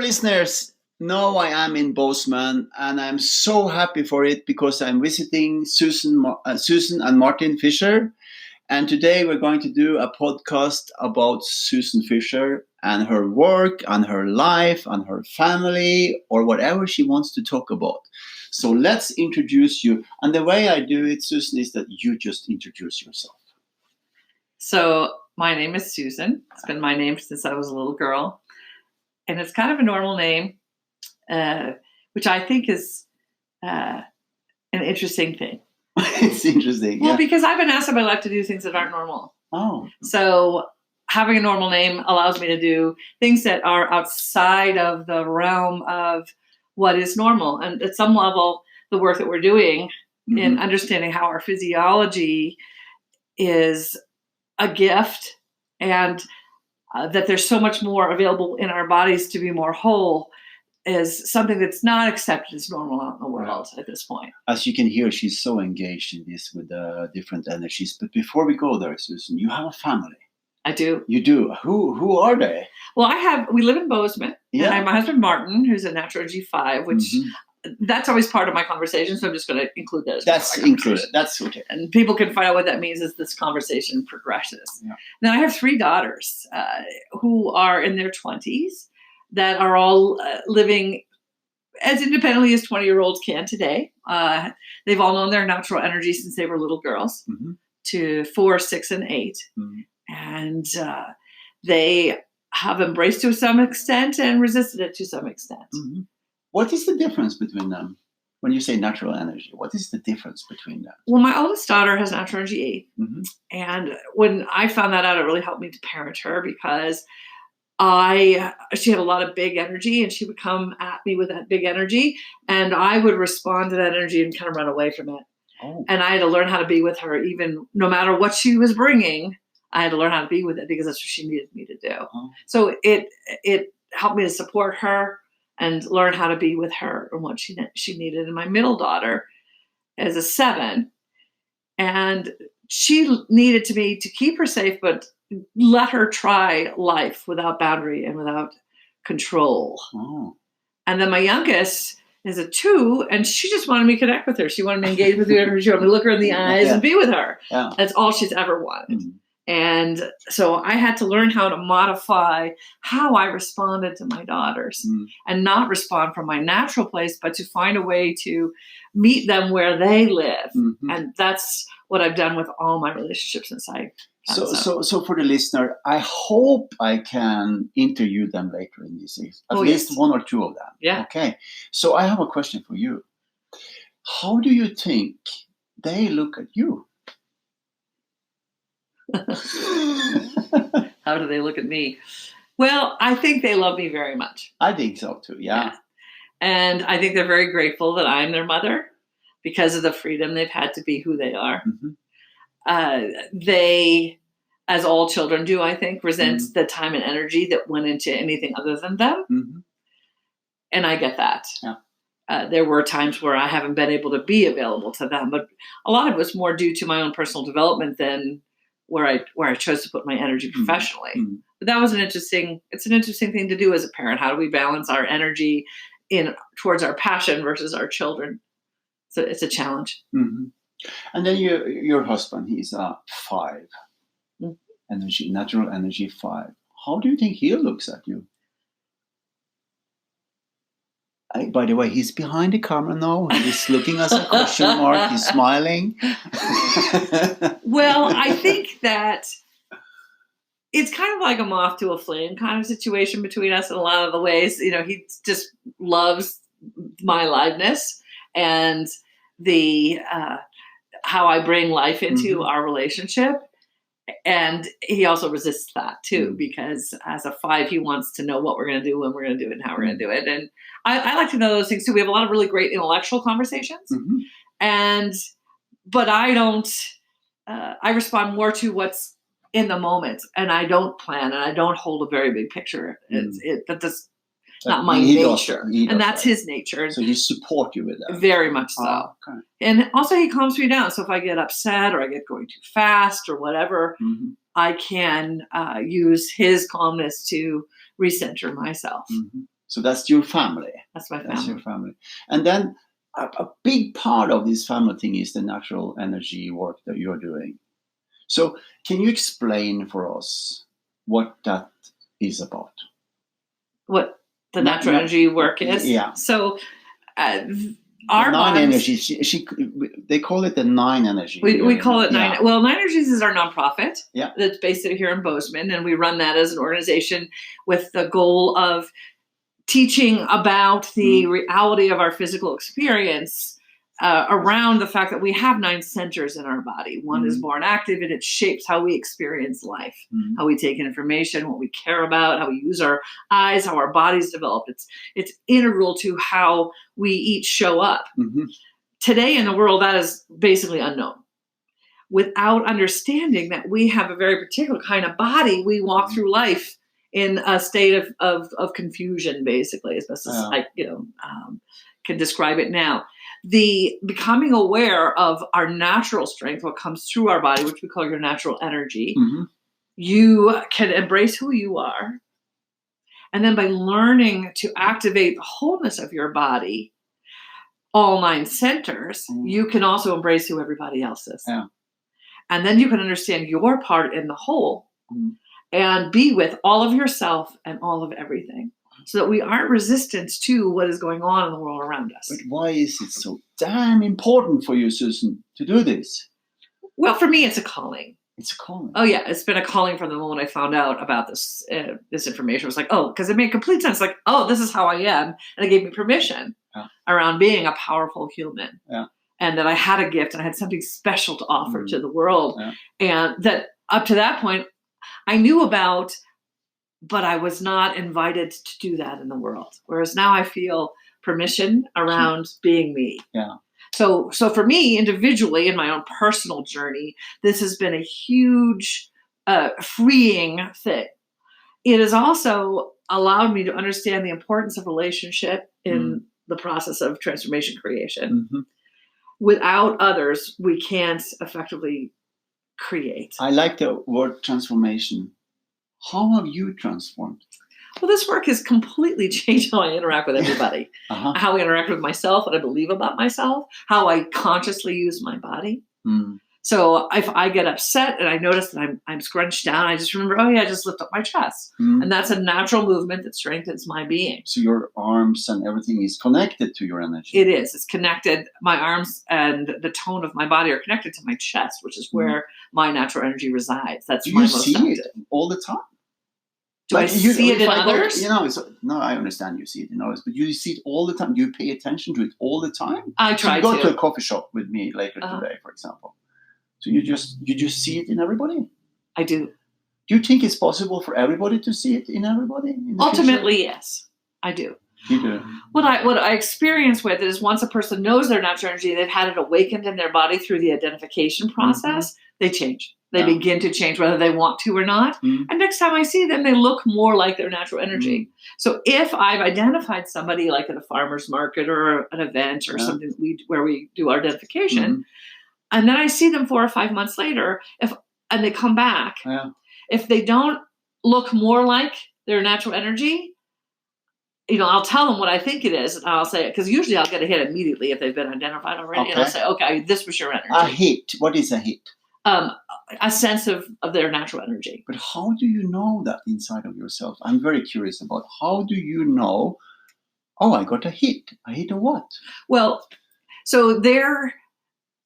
listeners. Now I am in Bozeman, and I'm so happy for it because I'm visiting Susan and Martin Fisher. And today we're going to do a podcast about Susan Fisher and her work, and her life, and her family, or whatever she wants to talk about. So let's introduce you. And the way I do it, Susan, is that you just introduce yourself. So my name is Susan. It's been my name since I was a little girl. And it's kind of a normal name, which I think is an interesting thing. It's interesting. Well, because I've been asked in my life to do things that aren't normal. Oh. So having a normal name allows me to do things that are outside of the realm of what is normal. And at some level, the work that we're doing in understanding how our physiology is a gift, and that there's so much more available in our bodies to be more whole, is something that's not accepted as normal out in the world at this point. As you can hear, she's so engaged in this with different energies. But before we go there, Susan, you have a family. I do. You do. Who are they? Well, we live in Bozeman. Yeah. And I have my husband, Martin, who's a natural energy 5, which that's always part of my conversation. So I'm just going to include that. That's included. That's okay. And people can find out what that means as this conversation progresses. Yeah. Then I have 3 daughters who are in their 20s that are all living as independently as 20-year-olds can today. They've all known their natural energy since they were little girls, to 4, 6, and 8. And they have embraced to some extent and resisted it to some extent. What is the difference between them? When you say natural energy, what is the difference between them? Well, my oldest daughter has natural energy 8. And when I found that out, it really helped me to parent her, because she had a lot of big energy, and she would come at me with that big energy, and I would respond to that energy and kind of run away from it. Oh. And I had to learn how to be with her, even no matter what she was bringing. I had to learn how to be with it, because that's what she needed me to do. Oh. So it helped me to support her and learn how to be with her and what she needed. And my middle daughter is a 7, and she needed me to keep her safe, but let her try life without boundary and without control. Oh. And then my youngest is a 2, and she just wanted me to connect with her. She wanted me to engage with her. She wanted me to look her in the eyes and be with her. Yeah. That's all she's ever wanted. And so I had to learn how to modify how I responded to my daughters, and not respond from my natural place, but to find a way to meet them where they live. And that's what I've done with all my relationships since I. So for the listener, I hope I can interview them later in this season. At least 1 or 2 of them. Yeah. Okay. So I have a question for you. How do you think they look at you? How do they look at me? Well, I think they love me very much. I think so too, yeah. And I think they're very grateful that I'm their mother, because of the freedom they've had to be who they are. They, as all children do, I think, resent the time and energy that went into anything other than them. And I get that. Yeah. There were times where I haven't been able to be available to them, but a lot of it was more due to my own personal development than where I chose to put my energy professionally. But that was it's an interesting thing to do as a parent. How do we balance our energy towards our passion versus our children? So it's a challenge. And then your husband, he's a 5, natural energy 5. How do you think he looks at you? By the way, he's behind the camera now. He's looking at a question mark. He's smiling. Well, I think that it's kind of like a moth to a flame kind of situation between us in a lot of the ways. He just loves my liveness and the how I bring life into our relationship. And he also resists that too, because as a 5, he wants to know what we're going to do, when we're going to do it, and how we're going to do it. And I like to know those things too. We have a lot of really great intellectual conversations, but I don't. I respond more to what's in the moment, and I don't plan, and I don't hold a very big picture. That's not my nature, and that's his nature. So he support you with that, very much so. Oh, okay. And also he calms me down. So if I get upset or I get going too fast or whatever, I can use his calmness to recenter myself. So that's your family. That's my family. That's your family. And then a big part of this family thing is the natural energy work that you're doing. So can you explain for us what that is about? What the natural energy work is? Yeah. So our nine energies, they call it the nine energy. We call it nine. Yeah. Well, Nine Energies is our nonprofit. Yeah. That's based here in Bozeman, and we run that as an organization with the goal of teaching about the reality of our physical experience around the fact that we have 9 centers in our body. One is born active, and it shapes how we experience life, how we take in information, what we care about, how we use our eyes, how our bodies develop. It's integral to how we each show up. Today in the world, that is basically unknown. Without understanding that we have a very particular kind of body, we walk through life in a state of confusion, basically, as best as I can describe it now. The becoming aware of our natural strength, what comes through our body, which we call your natural energy, you can embrace who you are. And then by learning to activate the wholeness of your body, all 9 centers, you can also embrace who everybody else is. Yeah. And then you can understand your part in the whole and be with all of yourself and all of everything, so that we aren't resistant to what is going on in the world around us. But why is it so damn important for you, Susan, to do this? Well, for me, it's a calling. It's a calling. Oh, yeah. It's been a calling from the moment I found out about this information. It was like, because it made complete sense. Like, this is how I am. And it gave me permission around being a powerful human. Yeah. And that I had a gift and I had something special to offer to the world. Yeah. And that up to that point, I knew about, but I was not invited to do that in the world. Whereas now I feel permission around being me. Yeah. So for me individually in my own personal journey, this has been a huge freeing thing. It has also allowed me to understand the importance of relationship in the process of transformation creation. Without others, we can't effectively create. I like the word transformation. How have you transformed? Well, this work has completely changed how I interact with everybody, how I interact with myself, what I believe about myself, how I consciously use my body. So if I get upset and I notice that I'm scrunched down, I just remember, I just lift up my chest. And that's a natural movement that strengthens my being. So your arms and everything is connected to your energy. It is. It's connected. My arms and the tone of my body are connected to my chest, which is where my natural energy resides. That's my most active. Do you see it all the time? Do I see it in others? No, I understand you see it in others, but you see it all the time. Do you pay attention to it all the time? I try to. You go to a coffee shop with me later today, for example. So you just see it in everybody? I do. Do you think it's possible for everybody to see it in everybody? Ultimately, yes, I do. You do. What I experience with it is once a person knows their natural energy, they've had it awakened in their body through the identification process, they change. They begin to change whether they want to or not. And next time I see them, they look more like their natural energy. So if I've identified somebody like at a farmer's market or an event or something where we do our identification, and then I see them 4 or 5 months later, and they come back, if they don't look more like their natural energy, I'll tell them what I think it is, and I'll say, because usually I'll get a hit immediately if they've been identified already, and I'll say, okay, this was your energy. A hit. What is a hit? A sense of their natural energy. But how do you know that inside of yourself? I'm very curious about how do you know, I got a hit. A hit of what? Well, so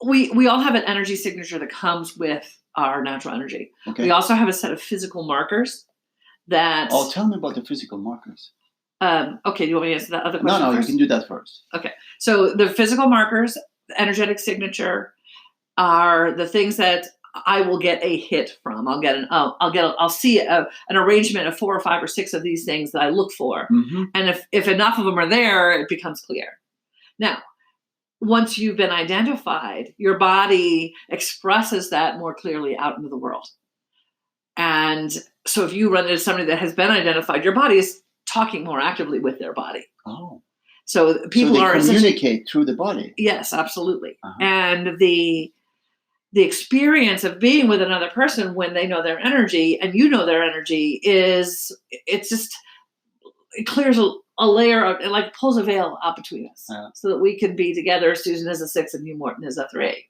we all have an energy signature that comes with our natural energy. Okay. We also have a set of physical markers that... tell me about the physical markers. Okay, do you want me to answer that other question No, first? You can do that first. Okay, so the physical markers, the energetic signature, are the things that I will get a hit from. I'll see an arrangement of 4 or 5 or 6 of these things that I look for, and if enough of them are there, it becomes clear. Now, once you've been identified, your body expresses that more clearly out into the world. And so if you run into somebody that has been identified, your body is talking more actively with their body. Oh. So people are communicate through the body. Yes, absolutely. And the experience of being with another person when they know their energy and you know their energy it's just it clears a layer of, it like pulls a veil out between us so that we can be together. Susan is a 6 and you, Morten, is a 3.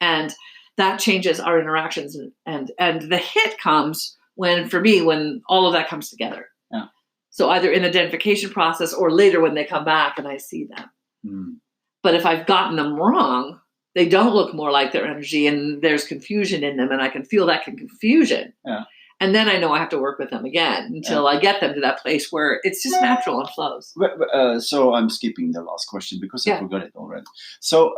And that changes our interactions. And the hit comes when all of that comes together. Yeah. So either in the identification process or later when they come back and I see them. But if I've gotten them wrong, they don't look more like their energy and there's confusion in them and I can feel that confusion. Yeah. And then I know I have to work with them again until I get them to that place where it's just natural and flows. So I'm skipping the last question because I forgot it already. So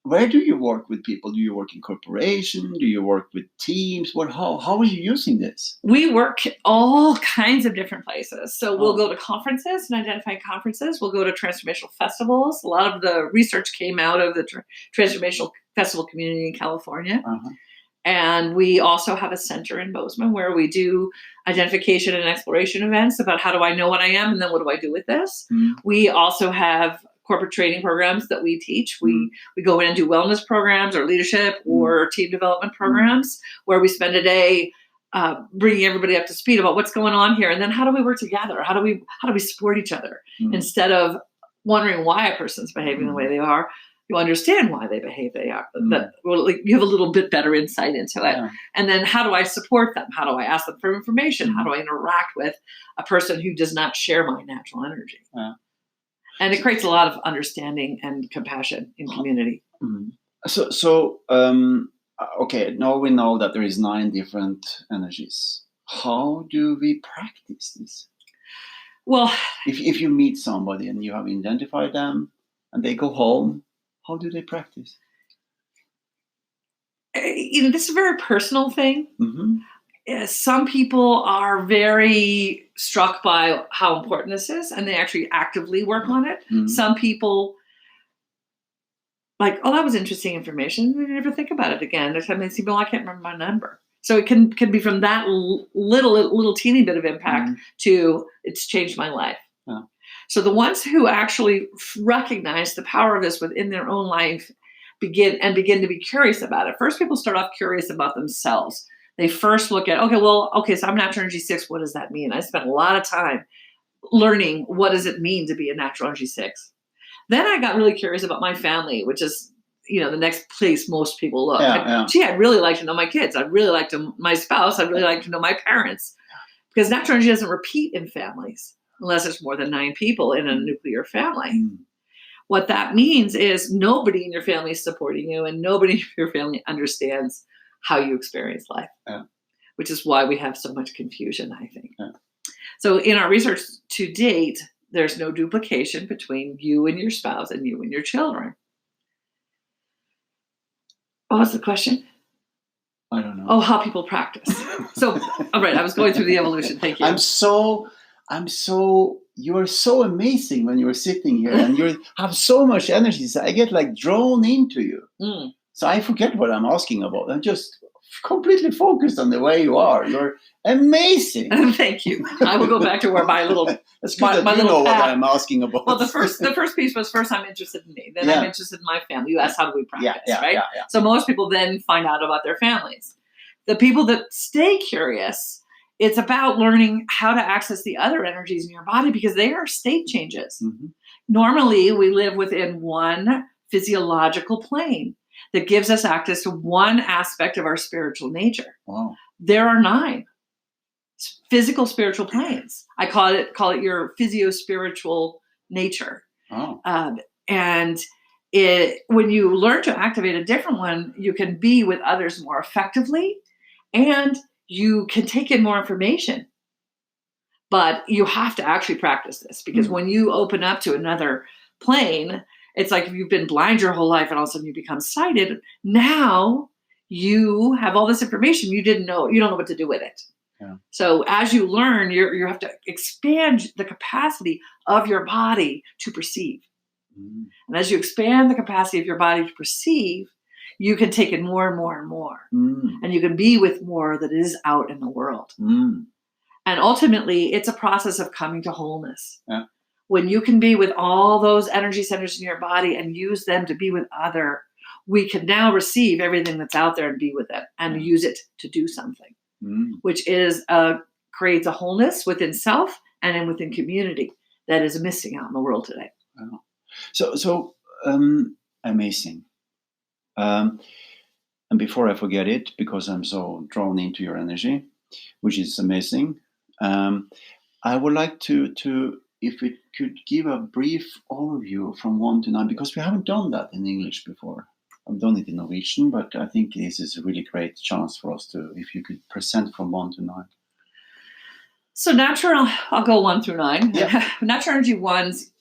where do you work with people? Do you work in corporation? Do you work with teams? How are you using this? We work all kinds of different places. So we'll go to conferences and identify conferences. We'll go to transformational festivals. A lot of the research came out of the transformational festival community in California. And we also have a center in Bozeman where we do identification and exploration events about how do I know what I am and then what do I do with this. We also have corporate training programs that we teach. We go in and do wellness programs or leadership or team development programs where we spend a day bringing everybody up to speed about what's going on here. And then how do we work together? How do we support each other instead of wondering why a person's behaving the way they are? You understand why they behave they are. You have a little bit better insight into it. And then how do I support them? How do I ask them for information? How do I interact with a person who does not share my natural energy? And it creates a lot of understanding and compassion in community. So okay, now we know that there is 9 different energies. How do we practice this? Well, if you meet somebody and you have identified them and they go home, how do they practice? This is a very personal thing. Some people are very struck by how important this is, and they actually actively work on it. Some people like, oh, that was interesting information. They never think about it again. There's some people, I can't remember my number. So it can be from that little teeny bit of impact to it's changed my life. So the ones who actually recognize the power of this within their own life begin to be curious about it. First, people start off curious about themselves. They first look at, so I'm natural energy 6. What does that mean? I spent a lot of time learning what does it mean to be a natural energy 6. Then I got really curious about my family, which is, the next place most people look. Gee, I'd really like to know my kids. I'd really like to my spouse. I'd really like to know my parents. Because natural energy doesn't repeat in families unless there's more than 9 people in a nuclear family. What that means is nobody in your family is supporting you and nobody in your family understands how you experience life, which is why we have so much confusion, I think. So in our research to date, there's no duplication between you and your spouse and you and your children. What was the question? I don't know. Oh, how people practice. So, all right, I was going through the evolution. Thank you. You are so amazing when you're sitting here and you have so much energy. So I get like drawn into you. So I forget what I'm asking about. I'm just completely focused on the way you are. You're amazing. Thank you. I will go back to where my little That's good that you know what I'm asking about. Well, the first piece was first I'm interested in me. Then I'm interested in my family. You asked how do we practice, right? Yeah. So most people then find out about their families. The people that stay curious, it's about learning how to access the other energies in your body because they are state changes. Normally, we live within one physiological plane that gives us access to one aspect of our spiritual nature. Wow. There are 9 physical spiritual planes. I call it your physio-spiritual nature. And when you learn to activate a different one, you can be with others more effectively and you can take in more information. But you have to actually practice this because when you open up to another plane, it's like if you've been blind your whole life and all of a sudden you become sighted. Now you have all this information you didn't know. You don't know what to do with it. So as you learn, you have to expand the capacity of your body to perceive. And as you expand the capacity of your body to perceive, you can take in more and more and more. And you can be with more that is out in the world. And ultimately, it's a process of coming to wholeness. When you can be with all those energy centers in your body and use them to be with other, we can now receive everything that's out there and be with it and use it to do something, which is creates a wholeness within self and then within community that is missing out in the world today. Wow. So amazing. And before I forget it, because I'm so drawn into your energy, which is amazing, I would like to if we could give a brief overview from 1 to 9, because we haven't done that in English before. I've done it in Norwegian, but I think this is a really great chance for us to, if you could present from 1 to 9. So natural, I'll go 1 through 9. Yeah. Natural energy ones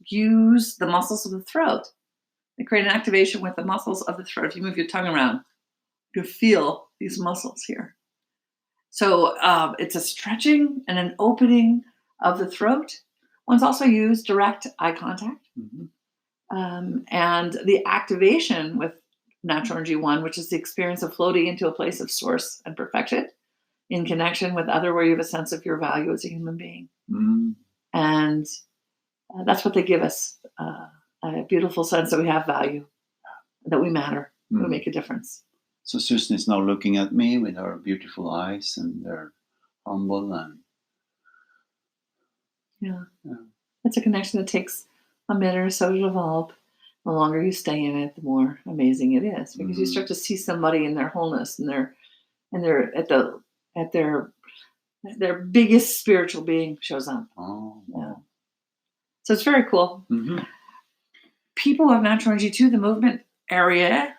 use the muscles of the throat. They create an activation with the muscles of the throat. If you move your tongue around, you feel these muscles here. So it's a stretching and an opening of the throat. Ones also use direct eye contact. Mm-hmm. And the activation with natural energy 1, which is the experience of floating into a place of source and perfection in connection with other, where you have a sense of your value as a human being. Mm. And that's what they give us, a beautiful sense that we have value, that we matter, we make a difference. So Susan is now looking at me with her beautiful eyes, and they're humble and yeah. It's a connection that takes a minute or so to develop. The longer you stay in it, the more amazing it is, because you start to see somebody in their wholeness, and they're at their biggest spiritual being shows up. Oh, wow. Yeah. So it's very cool. Mm-hmm. People have natural energy too. The movement area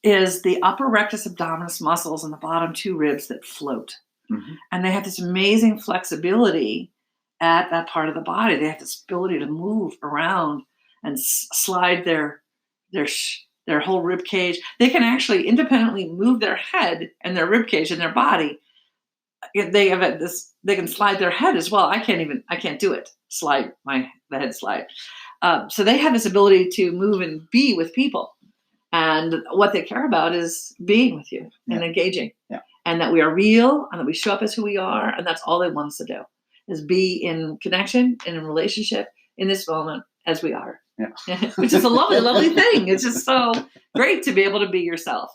is the upper rectus abdominis muscles and the bottom 2 ribs that float. Mm-hmm. And they have this amazing flexibility at that part of the body. They have this ability to move around and slide their whole rib cage. They can actually independently move their head and their rib cage and their body. They have this. They can slide their head as well. I can't do it. The head slide. So they have this ability to move and be with people. And what they care about is being with you and engaging. Yeah. And that we are real, and that we show up as who we are. And that's all they want us to do, is be in connection and in relationship in this moment as we are. Yeah. Which is a lovely, lovely thing. It's just so great to be able to be yourself.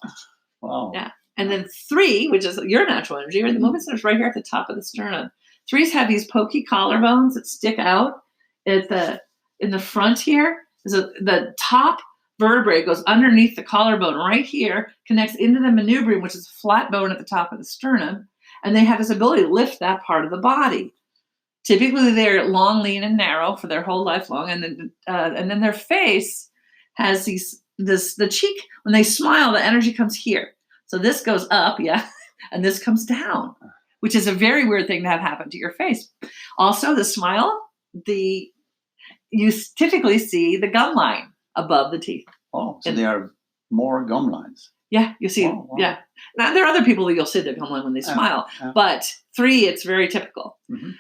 Wow. Yeah. And then 3, which is your natural energy, or the movement centers right here at the top of the sternum. 3s have these pokey collarbones that stick out in the front here. The top vertebrae goes underneath the collarbone right here, connects into the manubrium, which is a flat bone at the top of the sternum, and they have this ability to lift that part of the body. Typically, they're long, lean, and narrow for their whole life long, and then their face has the cheek. When they smile, the energy comes here. So this goes up, and this comes down, which is a very weird thing to have happen to your face. Also, the smile, you typically see the gum line above the teeth. Oh, so there are more gum lines. Yeah, you see. Oh, wow. Yeah. Now, there are other people that you'll see the gum line when they smile, but 3, it's very typical. Mm-hmm.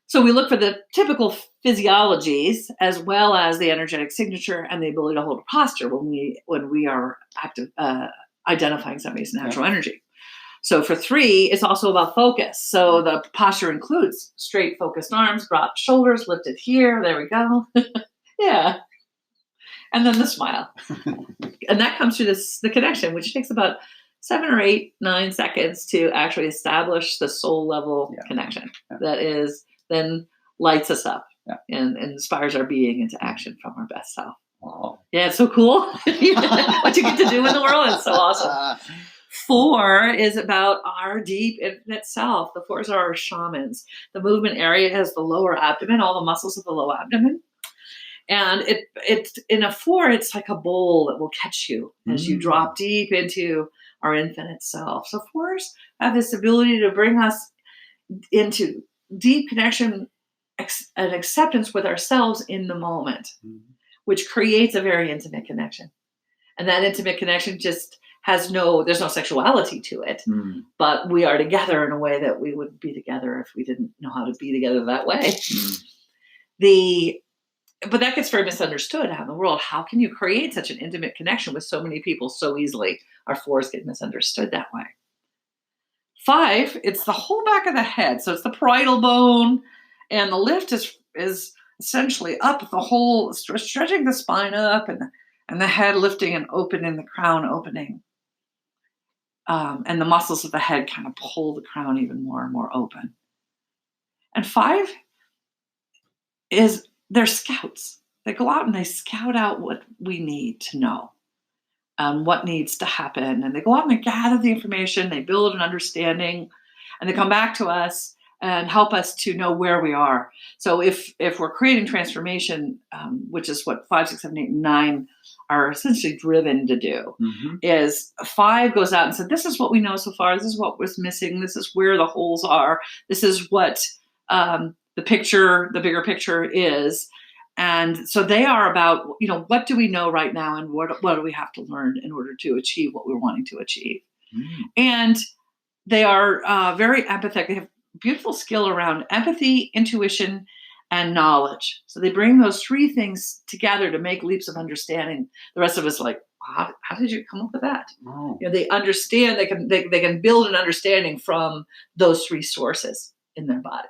So we look for the typical physiologies as well as the energetic signature and the ability to hold a posture when we are active, identifying somebody's natural energy. So for 3, it's also about focus. So the posture includes straight, focused arms, broad shoulders, lifted here. There we go. Yeah. And then the smile. And that comes through the connection, which takes about 7 or 8, 9 seconds to actually establish the soul level connection that is then lights us up and inspires our being into action from our best self. Wow. Yeah, it's so cool. What you get to do in the world is so awesome. 4 is about our deep infinite self. The 4s are our shamans. The movement area has the lower abdomen, all the muscles of the low abdomen. And it's in a 4, it's like a bowl that will catch you as you drop deep into our infinite self. So 4s have this ability to bring us into deep connection and acceptance with ourselves in the moment, which creates a very intimate connection. And that intimate connection just there's no sexuality to it, but we are together in a way that we wouldn't be together if we didn't know how to be together that way. But that gets very misunderstood out in the world. How can you create such an intimate connection with so many people so easily? Our 4s get misunderstood that way. 5, it's the whole back of the head. So it's the parietal bone, and the lift is essentially up the whole, stretching the spine up, and the head lifting and opening, the crown opening. And the muscles of the head kind of pull the crown even more and more open. And 5 is they're scouts. They go out and they scout out what we need to know, what needs to happen. And they go out and they gather the information, they build an understanding, and they come back to us and help us to know where we are. So if we're creating transformation, which is what 5, 6, 7, 8, and 9 are essentially driven to do, is 5 goes out and said, this is what we know so far. This is what was missing. This is where the holes are. This is what the bigger picture is. And so they are about, what do we know right now, and what do we have to learn in order to achieve what we're wanting to achieve? And they are very empathetic. They have beautiful skill around empathy, intuition, and knowledge. So they bring those 3 things together to make leaps of understanding. The rest of us are like, how did you come up with that? Oh. They understand. They can build an understanding from those 3 sources in their body.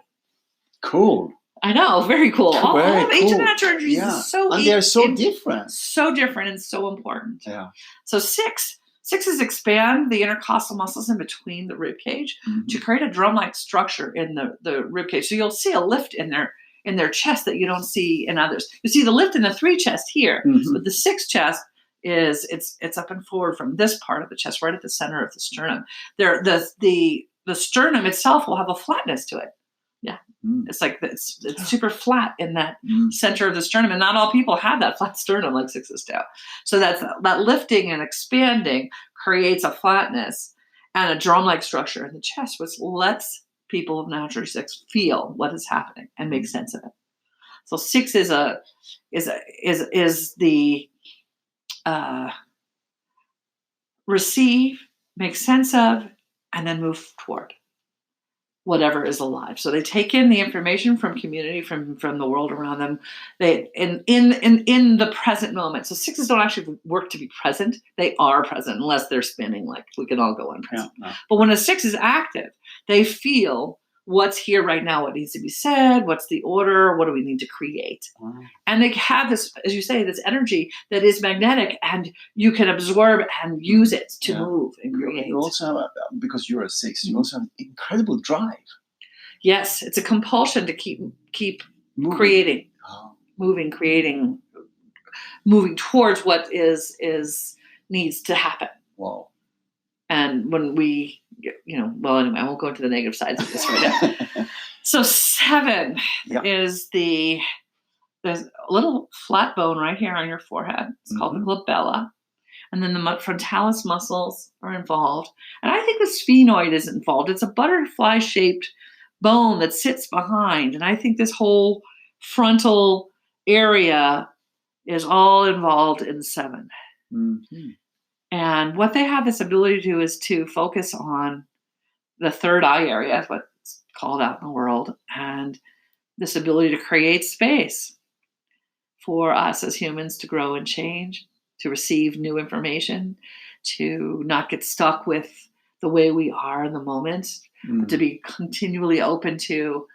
Cool. I know, very cool. All of ancient natural energies is and they're so different. So different and so important. Yeah. So 6 is expand the intercostal muscles in between the rib cage to create a drum-like structure in the rib cage. So you'll see a lift in their chest that you don't see in others. You see the lift in the 3 chest here, but the 6 chest is it's up and forward from this part of the chest, right at the center of the sternum. The sternum itself will have a flatness to it. Yeah. It's like it's super flat in that center of the sternum, and not all people have that flat sternum like 6s do. So that lifting and expanding creates a flatness and a drum-like structure in the chest, which lets people of natural 6 feel what is happening and make sense of it. So 6 is the receive, make sense of, and then move toward whatever is alive. So they take in the information from community, from the world around them. They in the present moment. So 6s don't actually work to be present. They are present unless they're spinning, like we can all go unpresent. Yeah. But when a 6 is active, they feel what's here right now, what needs to be said, what's the order, what do we need to create. And they have this, as you say, this energy that is magnetic, and you can absorb and use it to move and create. You also have, because you're a 6, you also have incredible drive. Yes, it's a compulsion to keep moving. Creating, moving, creating, moving towards what is needs to happen. Wow. And when we, well, anyway, I won't go into the negative sides of this right now. So 7 is there's a little flat bone right here on your forehead. It's called the glabella. And then the frontalis muscles are involved. And I think the sphenoid is involved. It's a butterfly-shaped bone that sits behind. And I think this whole frontal area is all involved in 7. And what they have this ability to do is to focus on the third eye area, what's called out in the world, and this ability to create space for us as humans to grow and change, to receive new information, to not get stuck with the way we are in the moment, but to be continually open to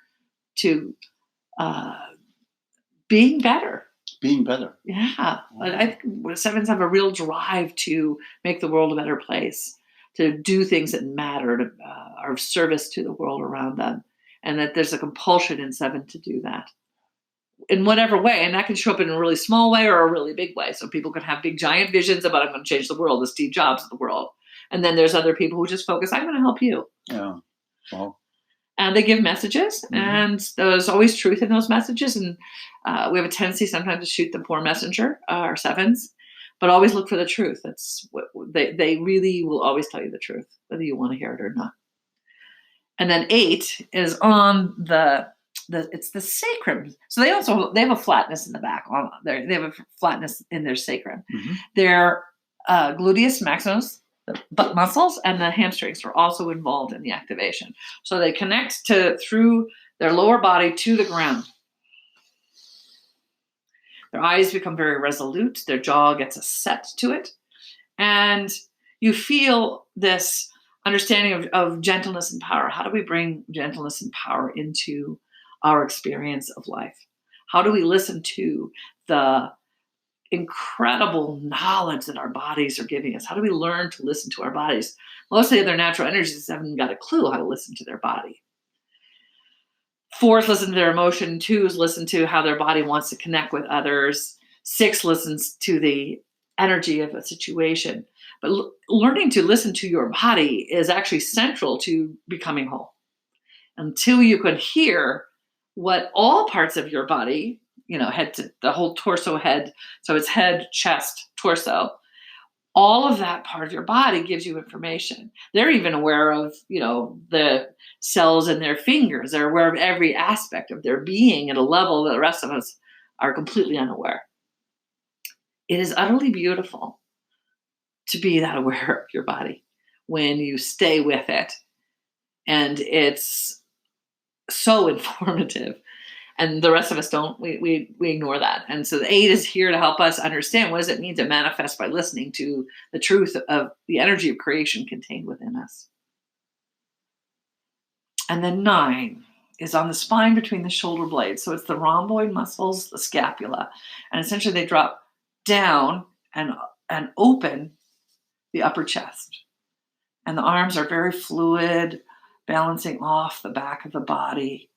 being better. Being better. Yeah. I think 7s have a real drive to make the world a better place, to do things that matter, to are of service to the world around them. And that there's a compulsion in 7 to do that in whatever way. And that can show up in a really small way or a really big way. So people can have big, giant visions about, I'm going to change the world, the Steve Jobs of the world. And then there's other people who just focus, I'm going to help you. Yeah. Wow. And they give messages, and there's always truth in those messages. And we have a tendency sometimes to shoot the poor messenger, our 7s, but always look for the truth. That's what they really will always tell you the truth, whether you want to hear it or not. And then 8 is on it's the sacrum. So they have a flatness in the back. They have a flatness in their sacrum. Their gluteus maximus, the butt muscles, and the hamstrings are also involved in the activation. So they connect through their lower body to the ground. Their eyes become very resolute. Their jaw gets a set to it. And you feel this understanding of gentleness and power. How do we bring gentleness and power into our experience of life? How do we listen to the incredible knowledge that our bodies are giving us? How do we learn to listen to our bodies? Most of the other natural energies haven't got a clue how to listen to their body. 4 is listen to their emotion. 2 is listen to how their body wants to connect with others. 6 listens to the energy of a situation. But learning to listen to your body is actually central to becoming whole. Until you can hear what all parts of your body, head to the whole torso, head, so it's head, chest, torso, all of that part of your body gives you information. They're even aware of, the cells in their fingers. They're aware of every aspect of their being at a level that the rest of us are completely unaware. It is utterly beautiful to be that aware of your body when you stay with it. And it's so informative. And the rest of us don't, we ignore that. And so the 8 is here to help us understand what does it mean to manifest by listening to the truth of the energy of creation contained within us. And then 9 is on the spine between the shoulder blades. So it's the rhomboid muscles, the scapula. And essentially they drop down and open the upper chest. And the arms are very fluid, balancing off the back of the body.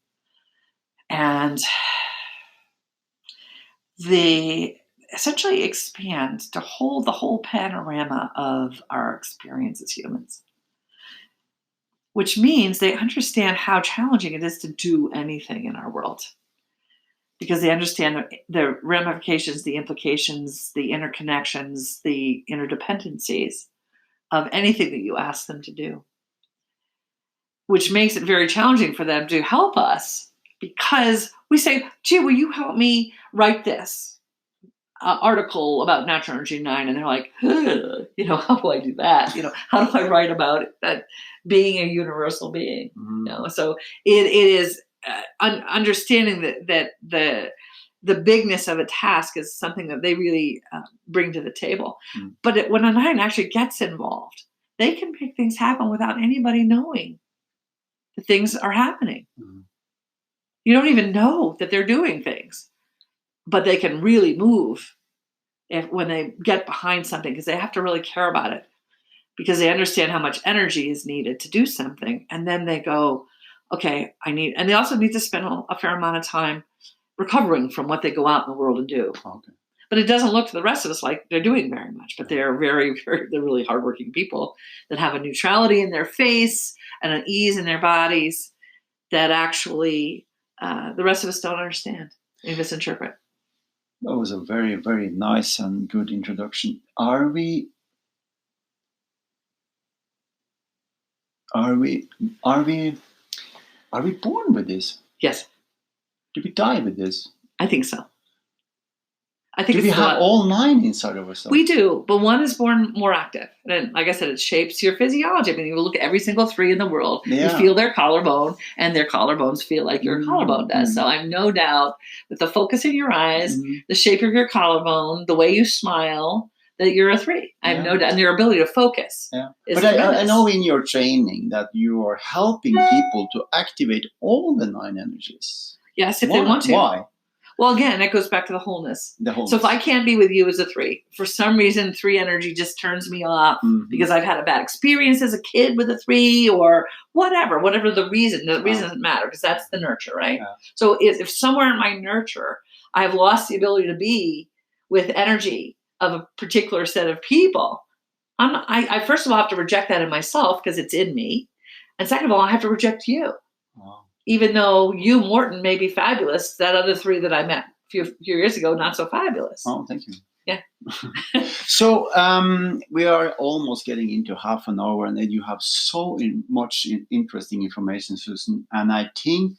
And they essentially expand to hold the whole panorama of our experience as humans, which means they understand how challenging it is to do anything in our world, because they understand the ramifications, the implications, the interconnections, the interdependencies of anything that you ask them to do, which makes it very challenging for them to help us. Because we say, gee, will you help me write this article about natural energy 9? And they're like, how do I do that? How do I write about that being a universal being? Mm-hmm. So it is understanding that the bigness of a task is something that they really bring to the table. Mm-hmm. But when a 9 actually gets involved, they can make things happen without anybody knowing that things are happening. Mm-hmm. You don't even know that they're doing things, but they can really move when they get behind something, because they have to really care about it, because they understand how much energy is needed to do something. And then they go, okay, and they also need to spend a fair amount of time recovering from what they go out in the world and do. Okay. But it doesn't look to the rest of us like they're doing very much, but they're very, very, they're really hardworking people that have a neutrality in their face and an ease in their bodies that actually the rest of us don't understand. They misinterpret. That was a very, very nice and good introduction. Are we born with this? Yes. Do we die with this? I think so. Do we have all 9 inside of ourselves? We do, but 1 is born more active. And like I said, it shapes your physiology. I mean, you look at every single 3 in the world, You feel their collarbone, and their collarbones feel like your collarbone does. So I have no doubt with the focus in your eyes, the shape of your collarbone, the way you smile, that you're a 3. I have no doubt. And your ability to focus. Yeah. But I know in your training that you are helping people to activate all the 9 energies. Yes, if they want to. Why? Well, again, it goes back to the wholeness. So if I can't be with you as a 3, for some reason, 3 energy just turns me off because I've had a bad experience as a kid with a 3 or whatever the reason. The reason doesn't matter, because that's the nurture, right? Yeah. So if somewhere in my nurture, I've lost the ability to be with energy of a particular set of people, I first of all have to reject that in myself because it's in me. And second of all, I have to reject you. Wow. Even though you, Morten, may be fabulous, that other 3 that I met a few years ago, not so fabulous. Oh, thank you. Yeah. So we are almost getting into half an hour, and you have so much interesting information, Susan. And I think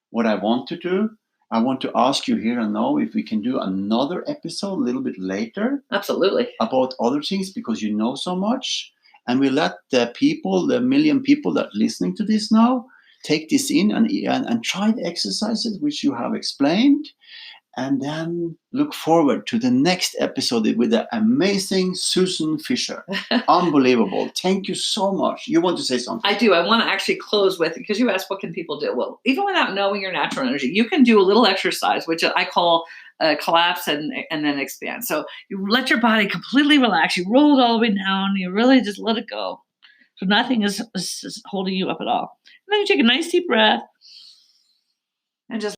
what I want to do, I want to ask you here and now if we can do another episode a little bit later. Absolutely. About other things, because you know so much. And we let the people, the million people that are listening to this now, take this in and try the exercises which you have explained, and then look forward to the next episode with the amazing Susan Fisher. Unbelievable. Thank you so much. You want to say something? I do. I want to actually close with, because you asked what can people do? Well, even without knowing your natural energy, you can do a little exercise, which I call collapse and then expand. So you let your body completely relax. You roll it all the way down. You really just let it go. So nothing is holding you up at all. And then you take a nice deep breath. and just.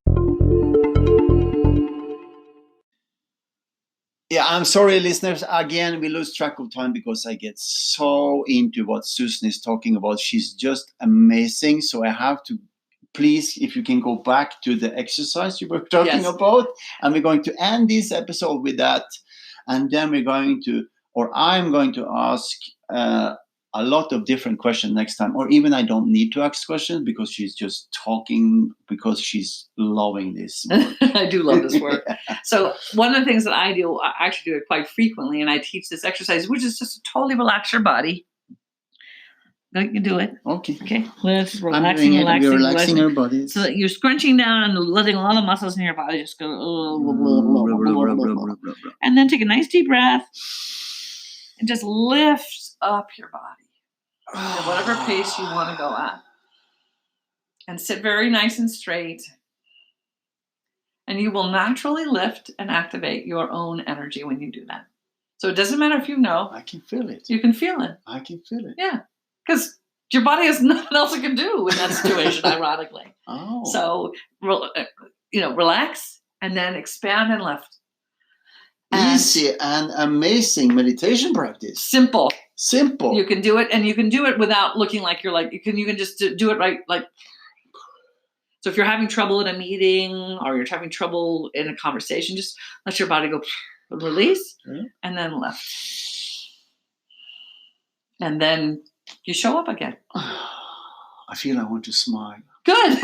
Yeah, I'm sorry, listeners. Again, we lose track of time because I get so into what Susan is talking about. She's just amazing. So I have to, please, if you can go back to the exercise you were talking about. And we're going to end this episode with that. And then I'm going to ask a lot of different questions next time. Or even I don't need to ask questions because she's just talking because she's loving this work. I do love this work. So one of the things that I do, I actually do it quite frequently, and I teach this exercise, which is just to totally relax your body. You can do it. Okay. Let's relaxing. We're relaxing our bodies. So that you're scrunching down and letting all the muscles in your body just go. And then take a nice deep breath and just lift up your body at whatever pace you want to go at. And sit very nice and straight. And you will naturally lift and activate your own energy when you do that. So it doesn't matter if you know. I can feel it. You can feel it. I can feel it. Yeah. Because your body has nothing else it can do in that situation, ironically. Oh. So, relax and then expand and lift. Easy and amazing meditation practice. Simple. You can do it, and you can do it without looking like you're like, you can just do it right. Like, so if you're having trouble in a meeting or you're having trouble in a conversation, just let your body go release and then lift. And then you show up again. I feel I want to smile. Good.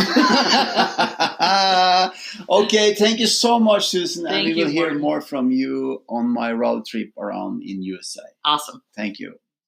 Okay, thank you so much, Susan. Thank and we will you, hear Morten. more from you on my road trip around in USA. Awesome. Thank you.